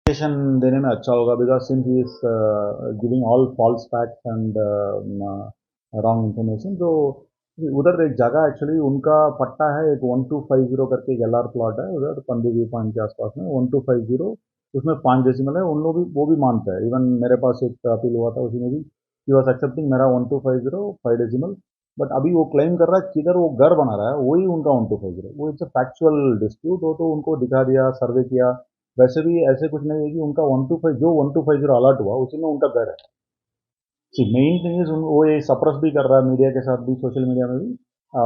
Clarification देने में अच्छा होगा because since he is giving all false facts and wrong information. तो उधर एक जगह एक्चुअली उनका पट्टा है, एक 1250 करके एक LR प्लॉट है उधर पंडित जी पॉइंट के आसपास में 1250, उसमें 5 डेसिमल है। उन लोग भी वो भी मानते हैं। इवन मेरे पास एक अपील हुआ था उसी में भी ही वॉज एक्सेप्टिंग मेरा 1250 5 डेसिमल। बट अभी वो क्लेम कर रहा है किधर वो घर बना रहा है वही उनका 1250, वो इट्स अ फैक्चुअल डिस्प्यूट। वो तो उनको दिखा दिया, सर्वे किया। वैसे भी ऐसे कुछ नहीं है कि उनका 125 जो 1250 अलर्ट हुआ उसी में उनका घर है। सी मेन थिंग इज वो ये सप्रेस भी कर रहा है मीडिया के साथ भी, सोशल मीडिया में भी।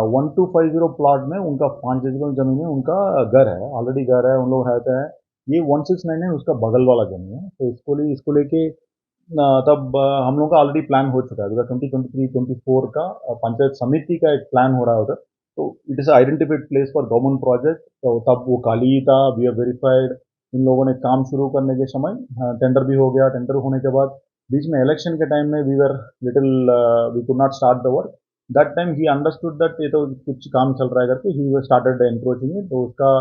1250 प्लॉट में उनका 5 एकड़ जमीन में उनका घर है, ऑलरेडी घर है, उन लोग रहते हैं। ये 1699 उसका बगल वाला जमीन है। तो इसको लेके तब हम लोग का ऑलरेडी प्लान हो चुका है। 2023-24 का पंचायत समिति का एक प्लान हो रहा है उधर। तो it is identified place for government project. तो तब वो खाली ही था, वी आर वेरीफाइड। इन लोगों ने काम शुरू करने के समय टेंडर भी हो गया। टेंडर होने के बाद बीच में इलेक्शन के टाइम में we were little we could not start the work. That time he understood that ये तो कुछ काम चल रहा है करके ही स्टार्टेड एंक्रोचिंग इट। तो उसका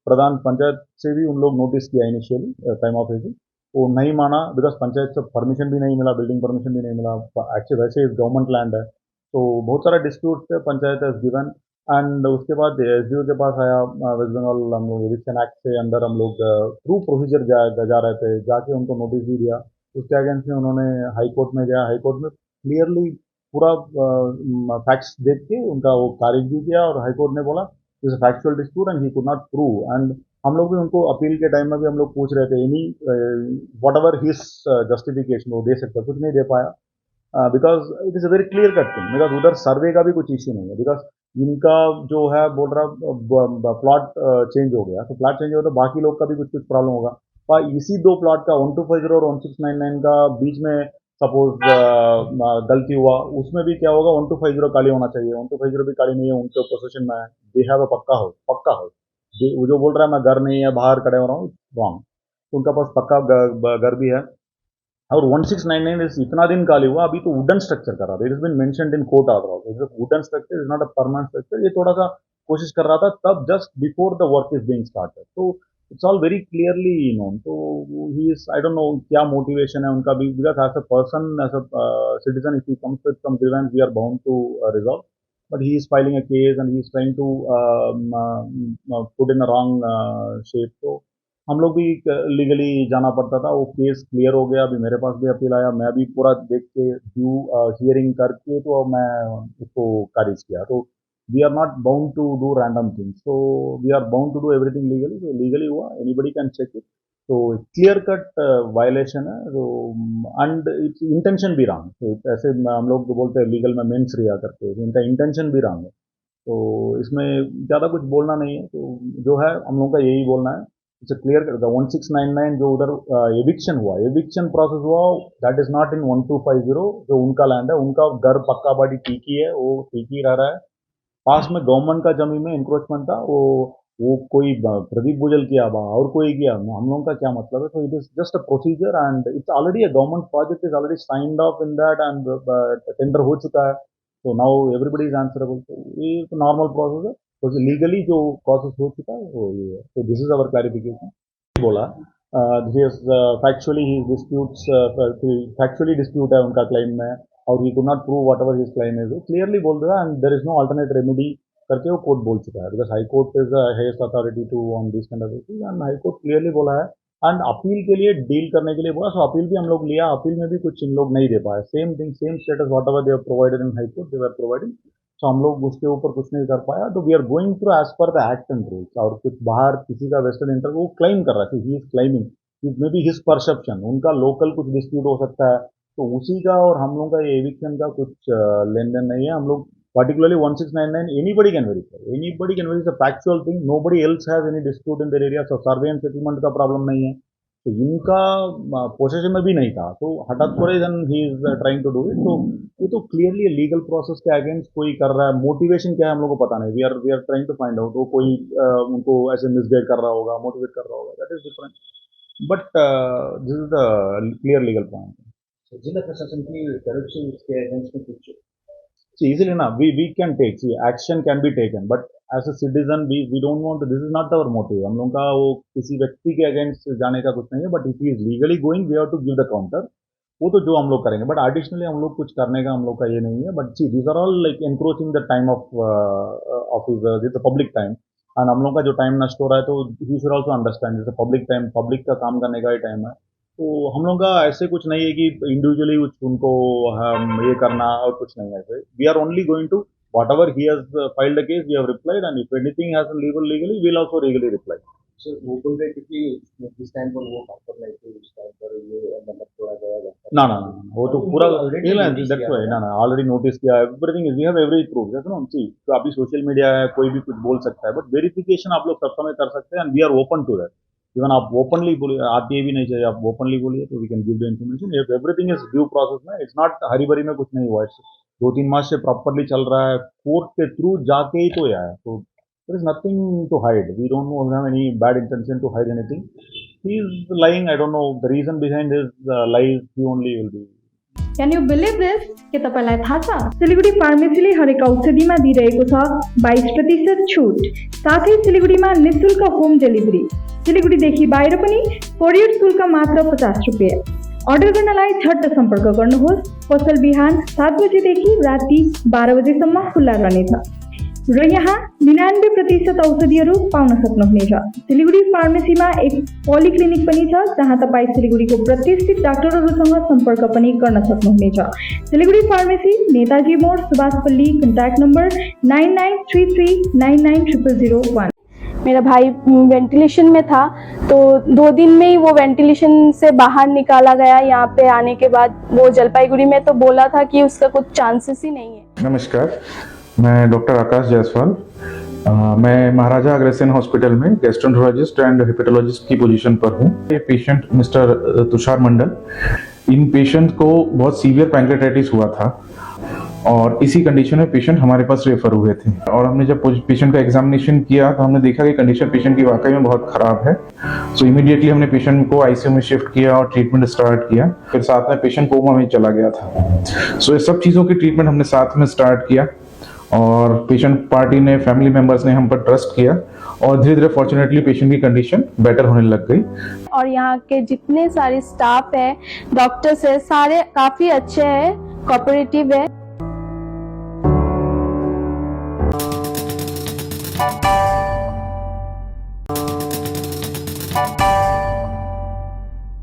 प्रधान पंचायत से भी उन लोग नोटिस किया इनिशियली टाइम ऑफ एजिंग। वो नहीं माना बिकॉज पंचायत से परमिशन भी नहीं मिला, बिल्डिंग परमिशन भी नहीं मिला। एक्चुअली वैसे गवर्नमेंट लैंड है। तो बहुत सारा डिस्प्यूट थे, पंचायत हैज गिवन। एंड उसके बाद SDO के पास आया वेस्ट बंगाल। हम लोग एविक्शन एक्ट के अंदर हम लोग थ्रू प्रोसीजर जा रहे थे, जाके उनको नोटिस भी दिया। उसके अगेंस्ट में उन्होंने हाई कोर्ट में गया, हाई कोर्ट में क्लियरली पूरा फैक्ट्स देख के उनका वो खारिज भी किया। और हाई कोर्ट ने बोला is a factual dispute and he could not prove. And हम लोग भी उनको अपील के टाइम में भी हम लोग पूछ रहे थे any what ever his justification वो दे सकता, कुछ नहीं दे पाया। Because it is a very clear cut thing. Because उधर सर्वे का भी कुछ इश्यू नहीं है। बिकॉज इनका जो है बोल रहा प्लॉट चेंज हो गया, तो प्लॉट चेंज हो तो बाकी लोग का भी कुछ कुछ प्रॉब्लम होगा। पर इसी दो प्लॉट का 1250 और 1699 का बीच में सपोज गलती हुआ, उसमें भी क्या होगा, 1250 खाली होना चाहिए। 1250 भी खाली नहीं है, उनके पोजिशन में है। दे हैव अ पक्का हो, पक्का हो। वो जो बोल रहा है मैं घर नहीं है बाहर खड़े हो रहा हूँ, रॉन्ग। उनका पास पक्का घर भी है। और 1699 इस इतना दिन काली हुआ, अभी तो वुडन स्ट्रक्चर कर रहा था। It is been mentioned in court order, it is wooden structure, is not a permanent structure. ये थोड़ा सा कोशिश कर रहा था तब just before the work is being started. तो it's all very clearly known. तो he is, I don't know क्या मोटिवेशन है उनका भी। Because as a person, as a citizen, if he comes with some grievance we are bound to resolve. But he is filing a case and he is trying to put in a wrong shape. तो हम लोग भी legally जाना पड़ता था। वो case clear हो गया, अभी मेरे पास भी अपील आया। मैं भी पूरा देख के ड्यू हियरिंग करके तो मैं उसको खारिज किया। तो we are not bound to do random things, तो we are bound to do everything legally. तो लीगली हुआ, एनीबडी कैन चेक इट। तो क्लियर कट वायलेशन है। तो एंड इट्स इंटेंशन भी रॉन्ग। तो ऐसे हम लोग बोलते हैं लीगल में मेंस रिया करके, तो इनका इंटेंशन भी रॉन्ग है। तो इसमें ज़्यादा कुछ बोलना नहीं है। तो जो है हम लोग का यही बोलना है। इट्स क्लियर कर 1699 जो उधर एविक्शन हुआ, एविक्शन प्रोसेस हुआ, दैट इज नॉट इन 1250 जो उनका लैंड है। उनका घर पक्का बाड़ी ठीक ही है, वो ठीक ही रह रहा है। पास में गवर्नमेंट का जमीन में इंक्रोचमेंट था, वो कोई प्रदीप बुजल किया और कोई किया, हम लोगों का क्या मतलब है। तो it is just a procedure and it's already a government project, is already signed of in that and tender हो चुका है। तो नाउ एवरीबडी इज आंसरेबल। तो ये नॉर्मल प्रोसेस है। तो लीगली जो प्रोसेस हो चुका है वो ये है। तो दिस इज अवर क्लैरिफिकेशन। बोला factually he disputes, factually dispute है उनका क्लेम में। और he could not prove whatever his claim is, clearly बोल रहा है। And there is no alternate remedy करके वो कोर्ट बोल चुका है। Because high court is the highest authority to on this kind of issues and high court clearly बोला है। एंड अपील के लिए डील करने के लिए बोला। सो अपील भी हम लोग लिया, अपील में भी कुछ इन लोग नहीं दे पाए। Same thing, same status what ever they provided in high court, they were providing. तो हम लोग उसके ऊपर कुछ नहीं कर पाया। तो we are going through as per the act and rules. और कुछ बाहर किसी का वेस्टर्न इंटरेस्ट वो क्लेम कर रहा है, he is claiming may be his perception, उनका लोकल कुछ डिस्प्यूट हो सकता है। तो उसी का और हम लोग का ये एविक्शन का कुछ लेन देन नहीं है। हम लोग particularly 1699 anybody can verify, anybody can verify, factual thing, nobody else has any dispute in their area। so survey and settlement का प्रॉब्लम नहीं है। तो इनका पोसेशन में भी नहीं था, तो हठात करे then he is trying to do it. तो ये तो क्लियरली लीगल प्रोसेस के अगेंस्ट कोई कर रहा है। मोटिवेशन क्या है हम लोग को पता नहीं। We are trying to find out. वो कोई उनको ऐसे मिसगाइड कर रहा होगा, मोटिवेट कर रहा होगा, that is different. But this is the clear legal point. जिला प्रशासन की तरफ से इसके अगेंस्ट में कुछ See, easily enough, we can take, see, action can be taken, but as a citizen we don't want, this is not our motive, हम लोग का वो किसी व्यक्ति के अगेंस्ट जाने का कुछ नहीं है, but if he is legally going we have to give the counter, वो तो जो हम लोग करेंगे, बट एडिशनली हम लोग कुछ करने का हम लोग का ये नहीं है, but see these are all like encroaching the time of this public time, and हम लोग का जो टाइम नष्ट हो रहा है तो he should also understand this public time, public का काम करने का ही टाइम है, तो हम लोग का ऐसे कुछ नहीं है कि इंडिविजुअली उनको हम ये करना और कुछ नहीं है ऐसे, we are only going to whatever he has filed a case, we have replied, and if anything has legally, we'll also legally reply. Sir वो बोल रहे थे कि इस टाइम पर वो ऑफर नहीं थी, उस टाइम पर ये मतलब थोड़ा गया ना ना ना, वो तो पूरा already notice दैट्स किया व्हाई, है। ना ना ऑलरेडी नोटिस किया, everything is, we have every proof, जैसे ना सी, तो अभी सोशल मीडिया है, कोई भी कुछ बोल सकता है, बट वेरिफिकेशन आप लोग सब समय कर सकते हैं, and we are open to that, even आप ओपनली बोलिए, आप ये भी नहीं चाहिए, आप ओपनली बोलिए तो we can give the information, everything is due process में, इट्स नॉट हरी बरी में कुछ नहीं हुआ, इट्स 2-3 मास से प्रॉपरली चल रहा है, कोर्ट के थ्रू जाके ही तो आया है, तो there is nothing to hide, we don't have any bad intention to hide anything, he is lying, I don't know the reason behind his lies, he only will be. Can you believe this? के तपाईलाई थाहा छ सिलिगुडी फार्मेसीले हरेक औषधिमा दिइरहेको छ 22% छुट, साथै सिलिगुडीमा निशुल्क होम डेलिभरी, सिलिगुडीदेखि बाहिर पनि कोरियर शुल्क मात्र 50 रुपैयाँ। अर्डर गर्नलाई झट्ट सम्पर्क गर्नुहोस्, पसल बिहान 7 बजेदेखि राति 12 बजेसम्म खुल्ला रहनेछ र यहाँ 99% औषधिहरू पाउन सक्नुहुनेछ। सिलिगुडी फार्मेसीमा एक पोलिक्लिनिक पनि छ जहाँ तपाईँ सिलिगुडीको प्रतिष्ठित डाक्टरहरूसँग सम्पर्क पनि गर्न सक्नुहुनेछ। Siliguri pharmacy, Netaji mode, Subhashpalli, contact number 9933990001। मेरा भाई वेंटिलेशन में था तो 2 दिन में ही वो वेंटिलेशन से बाहर निकाला गया। यहाँ पे आने के बाद वो जलपाईगुड़ी में तो बोला था कि उसका कुछ चांसेस ही नहीं है। नमस्कार, मैं डॉक्टर आकाश जायसवाल, मैं महाराजा अग्रसेन हॉस्पिटल में गैस्ट्रोएंटरोलॉजिस्ट एंड हेपेटोलॉजिस्ट की पोजीशन पर हूँ। ये पेशेंट मिस्टर तुषार मंडल, इन पेशेंट को बहुत सीवियर पैंक्रेटाइटिस हुआ था और इसी कंडीशन में पेशेंट हमारे पास रेफर हुए थे, और हमने जब पेशेंट का एग्जामिनेशन किया तो हमने देखा कि कंडीशन पेशेंट की वाकई में बहुत खराब है। सो इमीडिएटली हमने पेशेंट को आईसीयू में शिफ्ट किया और ट्रीटमेंट स्टार्ट किया। फिर साथ में पेशेंट कोमा में चला गया था। सो ये सब चीज़ों की ट्रीटमेंट हमने साथ में स्टार्ट किया और पेशेंट पार्टी ने, फैमिली मेंबर्स ने हम पर ट्रस्ट किया और धीरे धीरे फॉर्चुनेटली पेशेंट की कंडीशन बेटर होने लग गई। और यहाँ के जितने सारे स्टाफ है, डॉक्टर्स है, सारे काफी अच्छे हैं, कोऑपरेटिव है।